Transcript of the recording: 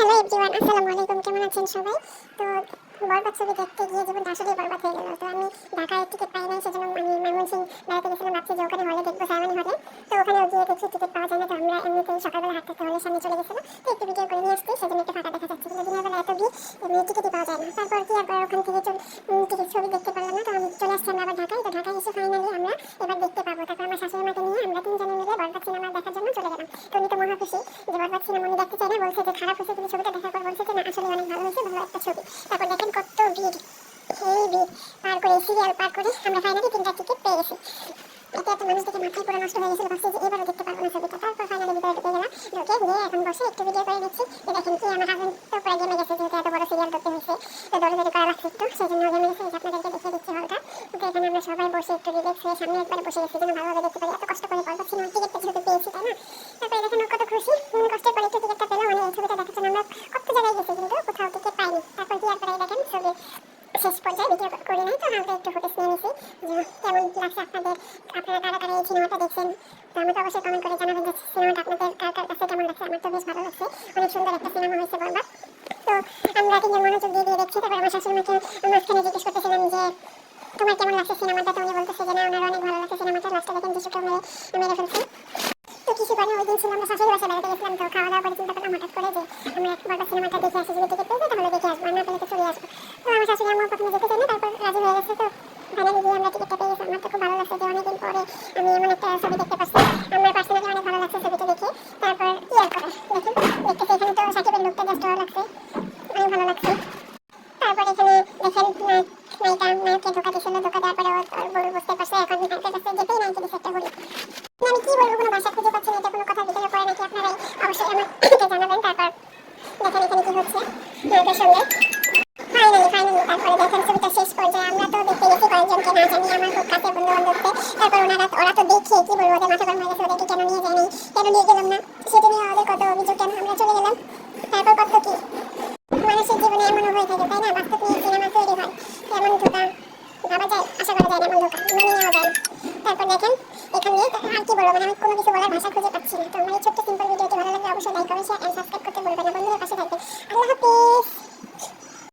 Hello everyone, আসসালামু আলাইকুম। কেমন আছেন সবাই? তো বরবাদ ছবি দেখতে গিয়ে জীবনটা আসলেই বরবাদ হয়ে গেল। তো আমি ঢাকায় টিকিট পাই নাই, সেজন্য আমি ময়মনসিংহ বেড়াতে গেছিলাম। ভাবছি যে ওখানে হলে দেখবো, সায়মানি হলে। তো ওখানেও গিয়ে দেখি টিকিট পাওয়া যায় না। তো আমরা এমনিতেই সকালবেলা হাঁটতে হলের সামনে চলে গেছিলাম। তো একটু ভিডিও করে নিয়ে আসছি, সেজন্য একটু ফাঁকা দেখা যাচ্ছে। কিন্তু দিনের বেলা এত ভিড়, এমনি টিকিটই পাওয়া যায় না। তারপর কি আবার ওখান থেকে টিকিট ছবি দেখতে পারলাম না। তো আমি চলে আসছি আমরা আবার ঢাকায়। তো ঢাকায় এসে ফাইনালি আমরা এবার দেখতে পাবো। তারপর আমার শাশুড়ি মাকে নিয়ে আমরা তিনজনে মিলে বরবাদ সিনেমা দেখার জন্য চলে গেলাম। তো উনি তো মহা খুশি যে বরবাদ সিনেমা উনি দেখতে চাই না, বলছে যে খারাপ হয়েছে। কিন্তু ছবিটা দেখার পর বলছে যে না, আসলে অনেক ভালো হয়েছে, ভালো একটা ছবি। তারপর দেখেন কত ভিড়, এই ভিড় পার করে সিরিয়াল পার করে আমরা ফাইনালি 3টা টিকিট পেয়ে গেছি। এত এত মানুষ দেখে মাথায় পুরো নষ্ট হয়ে গেছিল, ভাবছি যে এবারও দেখতে পারবো না ছবিটা। তারপর ফাইনালি ভিতরে ঢুকে গেলাম। ঢুকে গিয়ে এখন বসে একটু ভিডিও করে নিচ্ছি। তো দেখেন কি আমার হাজবেন্ড তো পুরো গেমে গেছে, যেহেতু এত বড় সিরিয়াল করতে হয়েছে। তো দৌড়াদৌড়ি করা লাগছে একটু, সেই জন্য গেমে গেছে। আপনাদেরকে দেখিয়ে দিচ্ছি হলটা। তো এখানে আমরা সবাই বসে একটু রিল্যাক্স হয়ে সামনে একবারে বসে গেছি, যেন ভালোভাবে দেখতে পারি। এত কষ্ট করে বরবাদ সিনেমার টিকিটটা যেহেতু পেয়েছি, তাই না? তারপরে দেখেন ও কত খুশি, কষ্টের পরে একটু টিকিটটা পেলাম। মানে এই ছবিটা দেখার জন্য আমরা কত জায়গায় গেছি, কিন্তু কোথাও টিকিট পাইনি। তারপর কি আর করে দেখেন ছবি শেষ পর্যায়ে ভিডিও করি নাই, তো হালকা একটু ফুটেজ নিয়ে নিয়েছি যে কেমন লাগছে আপনাদের, আপনারা কারা কারা এই সিনেমাটা দেখছেন। তো আমাকে অবশ্যই কমেন্ট করে জানাবেন যে সিনেমাটা আপনাদের কার কার কাছে কেমন লাগছে। আমার তো বেশ ভালো লাগছে, অনেক সুন্দর একটা সিনেমা হয়েছে বরবাদ। তো আমরা তিনজন মনোযোগ দিয়ে দিয়ে দেখছি। তারপর আমার শাশুড়ি মাকে মাঝখানে জিজ্ঞেস করতেছিলাম যে তোমার কেমন লাগছে সিনেমাটা। তো উনি বলতেছে যে না, ওনার অনেক ভালো লাগছে সিনেমাটা। লাস্টে দেখেন যিশুকে মেরে ফেলছে। তো কিছু কারণে ওই দিন ছিল আমরা শাশুড়ি বাসায় বেড়াতে গেছিলাম। তো খাওয়া দাওয়া করে চিন্তা করলাম হঠাৎ করে যে আমরা বরবাদ সিনেমাটা দেখে আসি, যদি টিকিট পেয়ে যাই তাহলে দেখে আসবো, না পেলে তো চলে আসবো। তো আমার শাশুড়ি আম্মু প্রথমে যেতে চাই না, তারপর রাজি হয়ে গেছে। তো ফাইনালি গিয়ে আমরা টিকিটটা পেয়ে গেছি। আমার তো খুব ভালো লাগছে যে অনেকদিন পরে আমি এমন একটা ছবি দেখতে পাচ্ছি। আমার পার্সোনালি অনেক ভালো লাগছে ছবিটা দেখে। তারপর কি আর করা, দেখেন দেখতেছি এখানে তো সাকিবের লুকটা জাস্ট ভালো লাগছে, অনেক ভালো লাগছে। তারপর এখানে দেখেন নায়ককে ধোকা দিয়েছিল, ধোকা দেওয়ার পরে ওর বউ বুঝতে পারছে। এখন নায়কের কাছে যেতেই নায়কে দিচ্ছে একটা ঘড়ি। আমি কি বলবো, কোনো ভাষা খুঁজে পাচ্ছি না। এটা কোনো কথার ভিতরে পড়ে নাকি, আপনারাই অবশ্যই আমাকে জানাবেন। তারপর দেখেন এখানে কি হচ্ছে নায়কের সঙ্গে। ফাইনালি তারপরে দেখেন ছবিটা শেষ পর্যায়ে আমরা তো দেখতে গেছি কয়েকজনকে, না জানি আমার খুব কাছে বন্ধু বান্ধবকে। তারপর ওরা তো দেখে কি বলবো, ওদের মাথা গরম হয়ে গেছে, ওদেরকে কেন নিয়ে যায়নি, কেন নিয়ে গেলাম না, সেটা নিয়ে ওদের কত অভিযোগ, কেন আমরা চলে গেলাম। তারপর কত কি মানুষের জীবনে এমনও হয়ে থাকে, তাই না? বাস্তব নিয়ে সিনেমা তৈরি হয়, এমন ধোকা ভাবা যায়, আশা করা যায় না, এমন ধোকা মেনে নেওয়া যায় না। তারপর দেখেন এখানে আর কি বলবো, মানে আমি কোনো কিছু বলার ভাষা খুঁজে পাচ্ছি না। তো আমার এই ছোট্ট সিম্পল ভিডিওটি ভালো লাগলে অবশ্যই like comment share and subscribe করতে ভুলবেন না। বন্ধুদের পাশে থাকবেন। আল্লাহ হাফেজ।